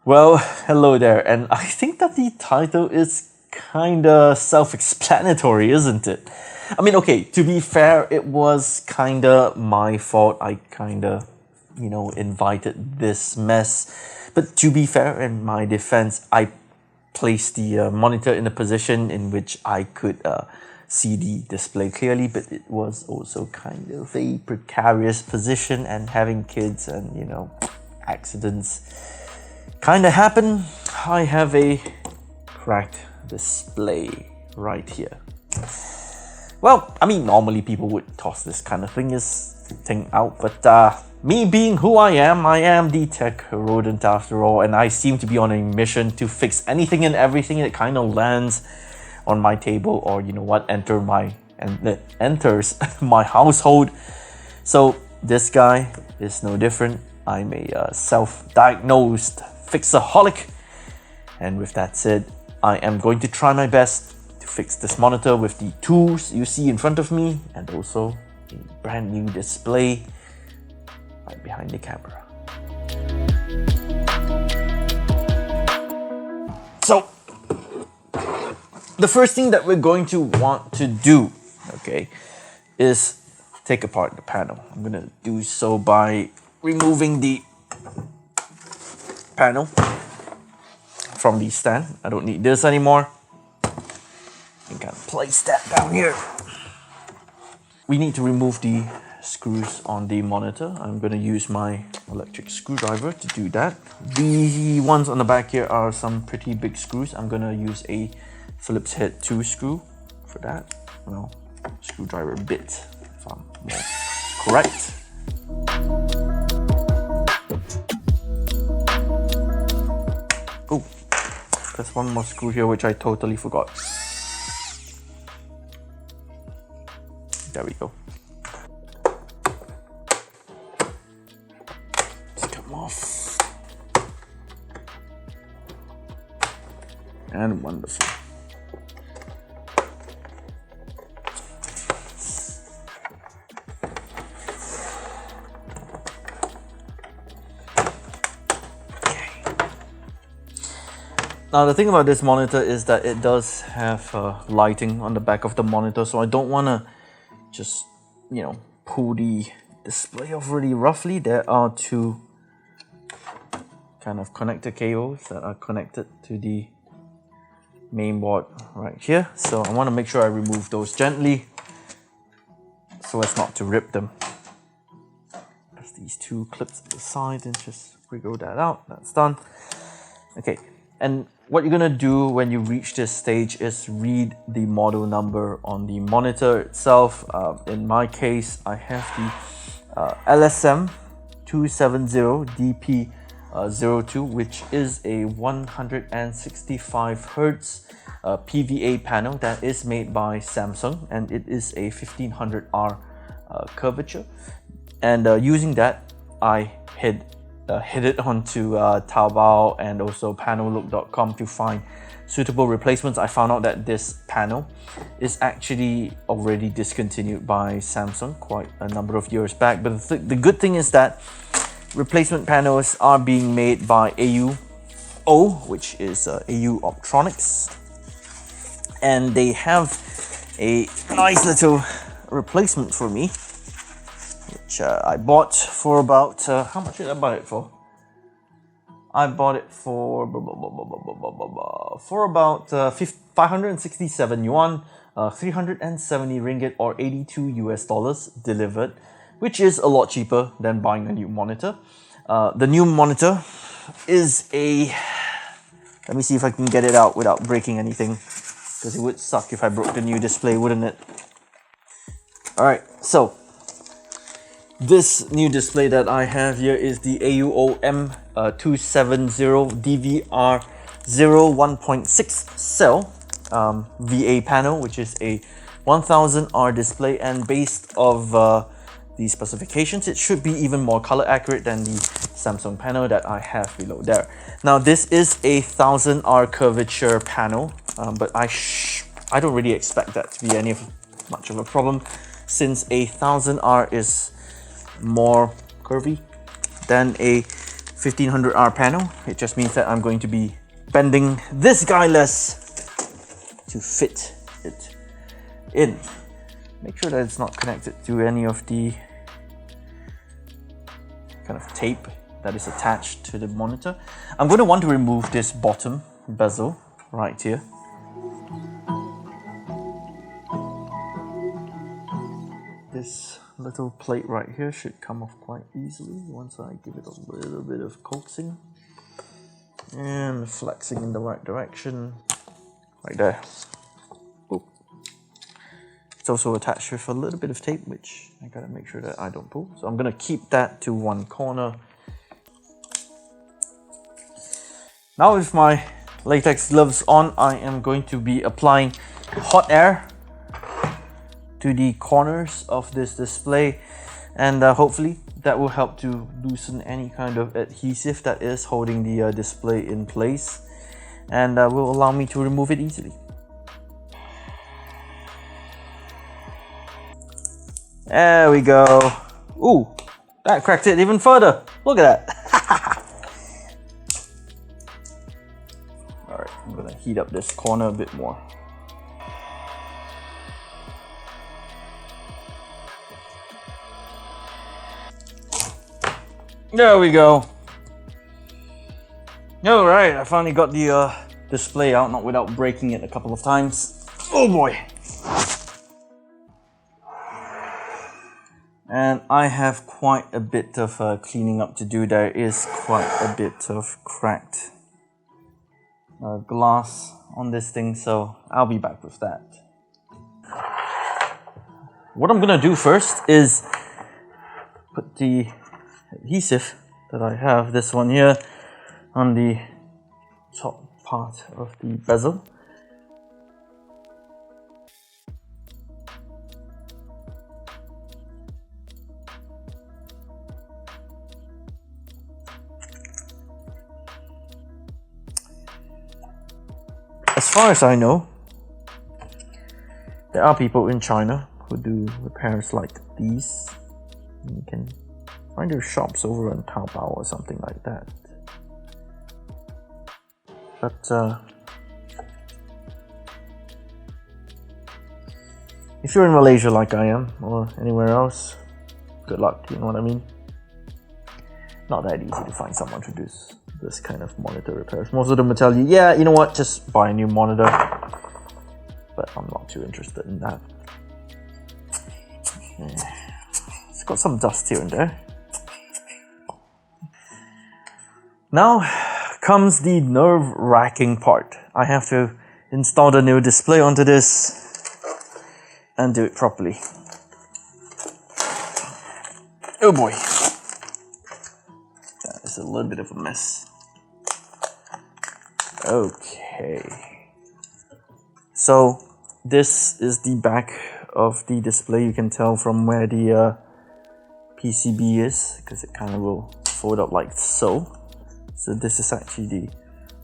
Well, hello there, and I think that the title is kinda self-explanatory, isn't it? I mean, okay, to be fair, it was kinda my fault. I kinda, invited this mess. But to be fair, in my defense, I placed the monitor in a position in which I could see the display clearly, but it was also kind of a precarious position, and having kids and, accidents kind of happen. I have a cracked display right here. Well, I mean, normally people would toss this kind of thing out, but me being who I am the tech rodent after all, and I seem to be on a mission to fix anything and everything that kind of lands on my table, or enters my household. So this guy is no different. I'm a self-diagnosed fixaholic, and with that said, I am going to try my best to fix this monitor with the tools you see in front of me, and also a brand new display right behind the camera. So the first thing that we're going to want to do, okay, is take apart the panel. I'm gonna do so by removing the panel from the stand. I don't need this anymore. You can place that down here. We need to remove the screws on the monitor. I'm going to use my electric screwdriver to do that. The ones on the back here are some pretty big screws. I'm going to use a Phillips head 2 screw for that. Well, screwdriver bit, if I'm more correct. Oh, there's one more screw here which I totally forgot. There we go. Let's come off. And wonderful. Now the thing about this monitor is that it does have lighting on the back of the monitor, so I don't want to just, pull the display off really roughly. There are two kind of connector cables that are connected to the main board right here. So I want to make sure I remove those gently so as not to rip them. There's these two clips at the side, and just wiggle that out. That's done. Okay. And what you're gonna do when you reach this stage is read the model number on the monitor itself. In my case, I have the LSM 270DP02, which is a 165 Hz PVA panel that is made by Samsung, and it is a 1500R curvature. And using that, I hid it onto Taobao and also panellook.com to find suitable replacements. I found out that this panel is actually already discontinued by Samsung quite a number of years back. But the good thing is that replacement panels are being made by AUO, which is AU Optronics, and they have a nice little replacement for me, which I bought for about, how much did I buy it for? I bought it for about 567 yuan, 370 ringgit, or 82 US dollars delivered, which is a lot cheaper than buying a new monitor. The new monitor is a, let me see if I can get it out without breaking anything, because it would suck if I broke the new display, wouldn't it? Alright, so this new display that I have here is the AUO M270 DVR0 1.6 cell VA panel, which is a 1000R display, and based of the specifications, it should be even more color accurate than the Samsung panel that I have below there. Now this is a 1000R curvature panel, but I don't really expect that to be much of a problem, since a 1000R is more curvy than a 1500R panel. It just means that I'm going to be bending this guy less to fit it in. Make sure that it's not connected to any of the kind of tape that is attached to the monitor. I'm going to want to remove this bottom bezel right here. This little plate right here should come off quite easily once I give it a little bit of coaxing and flexing in the right direction, right there. Boop. It's also attached with a little bit of tape, which I gotta make sure that I don't pull. So I'm gonna keep that to one corner. Now with my latex gloves on, I am going to be applying hot air to the corners of this display, and hopefully that will help to loosen any kind of adhesive that is holding the display in place, and will allow me to remove it easily. There we go. Ooh, that cracked it even further. Look at that. Alright, I'm gonna heat up this corner a bit more. There we go. Alright, I finally got the display out, not without breaking it a couple of times. Oh boy. And I have quite a bit of cleaning up to do. There is quite a bit of cracked glass on this thing, so I'll be back with that. What I'm gonna do first is put the adhesive that I have, this one here, on the top part of the bezel. As far as I know, there are people in China who do repairs like these. You can find their shops over on Taobao or something like that. But if you're in Malaysia like I am, or anywhere else, good luck, you know what I mean? Not that easy to find someone to do this kind of monitor repairs. Most of them will tell you, yeah, you know what, just buy a new monitor. But I'm not too interested in that. It's got some dust here and there. Now comes the nerve-wracking part. I have to install the new display onto this and do it properly. Oh boy. That is a little bit of a mess. Okay. So this is the back of the display. You can tell from where the PCB is, because it kind of will fold up like so. So this is actually the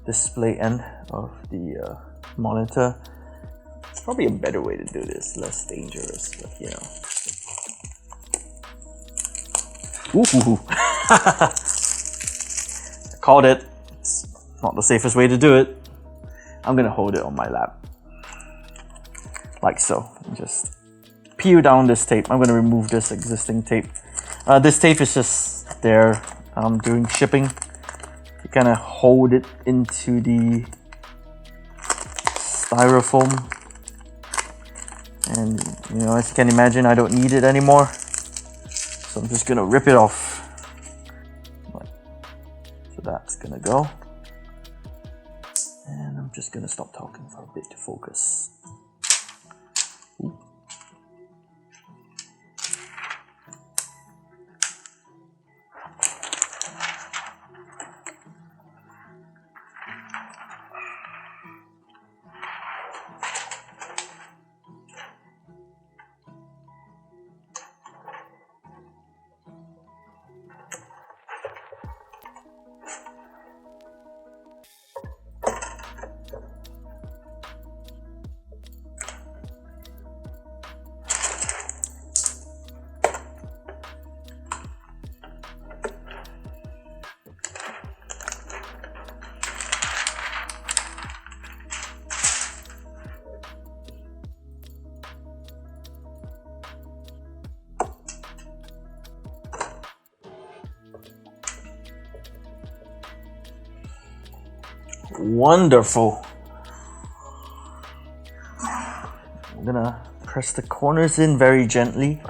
display end of the monitor. Probably a better way to do this, less dangerous, but you know. Ooh. I called it. It's not the safest way to do it. I'm gonna hold it on my lap. Like so. Just peel down this tape. I'm gonna remove this existing tape. This tape is just there during shipping. To kind of hold it into the styrofoam, and you know, as you can imagine, I don't need it anymore, so I'm just gonna rip it off. So that's gonna go, and I'm just gonna stop talking for a bit to focus. Ooh. Wonderful. I'm gonna press the corners in very gently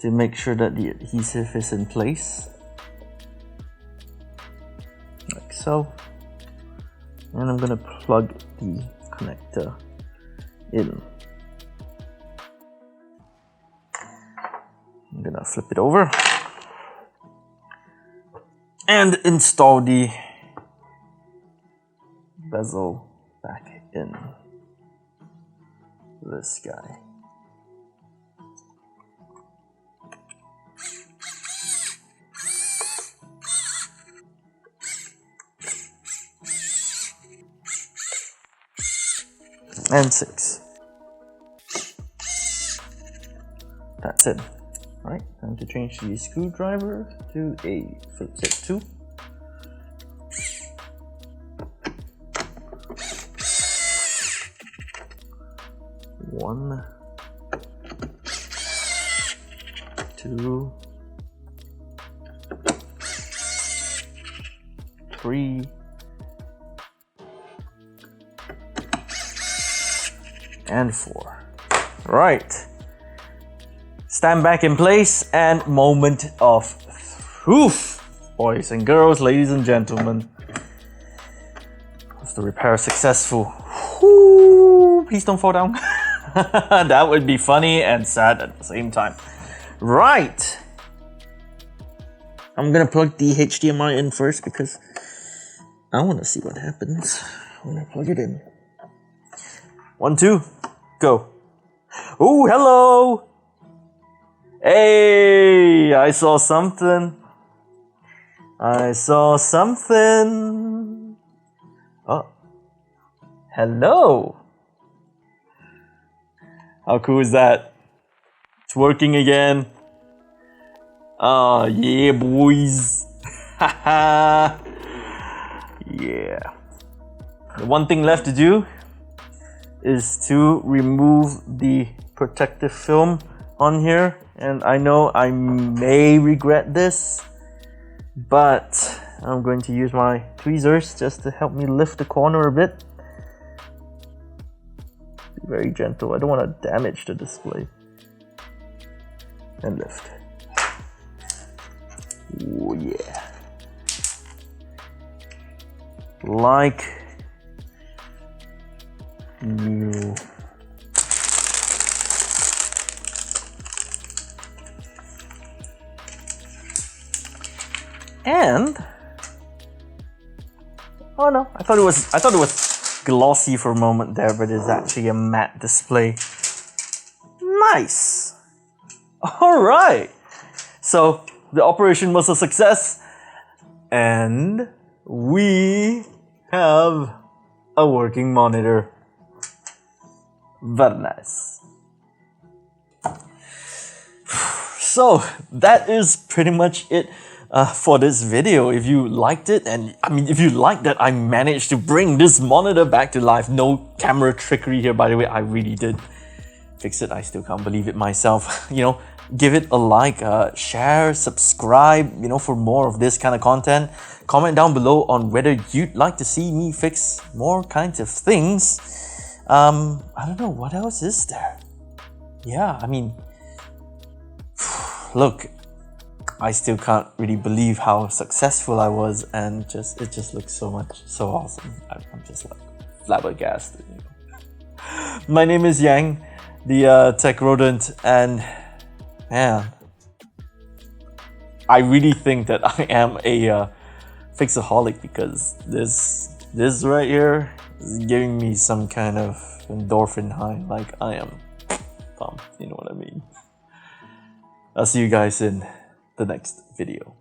to make sure that the adhesive is in place. Like so. And I'm gonna plug the connector in. I'm gonna flip it over and install the bezel back in. This guy. And 6. That's it. Alright, time to change the screwdriver to a Phillips head 2. One, 2, 3, and 4. Right. Stand back in place and moment of truth, boys and girls, ladies and gentlemen. Was the repair successful? Woo, please don't fall down. That would be funny and sad at the same time. Right. I'm gonna plug the HDMI in first because I want to see what happens when I plug it in. 1, 2, go. Oh, hello. Hey, I saw something. I saw something. Oh, hello. How cool is that? It's working again. Oh, yeah, boys. Haha. Yeah. The one thing left to do is to remove the protective film on here. And I know I may regret this, but I'm going to use my tweezers just to help me lift the corner a bit. Be very gentle. I don't want to damage the display. And lift. Oh yeah. Like new. And oh no, I thought it was glossy for a moment there, but it's actually a matte display. Nice. All right. So the operation was a success, and we have a working monitor. Very nice. So that is pretty much it for this video. If you liked it, and I mean if you liked that I managed to bring this monitor back to life, no camera trickery here by the way, I really did fix it. I still can't believe it myself. You know, give it a like, share, subscribe, you know, for more of this kind of content. Comment down below on whether you'd like to see me fix more kinds of things. I don't know, what else is there? Yeah, I mean, look, I still can't really believe how successful I was, and it just looks so awesome. I'm just like flabbergasted. You know? My name is Yang, the tech rodent, and man, I really think that I am a fixaholic, because this right here is giving me some kind of endorphin high. Like, I am pumped, you know what I mean? I'll see you guys in the next video.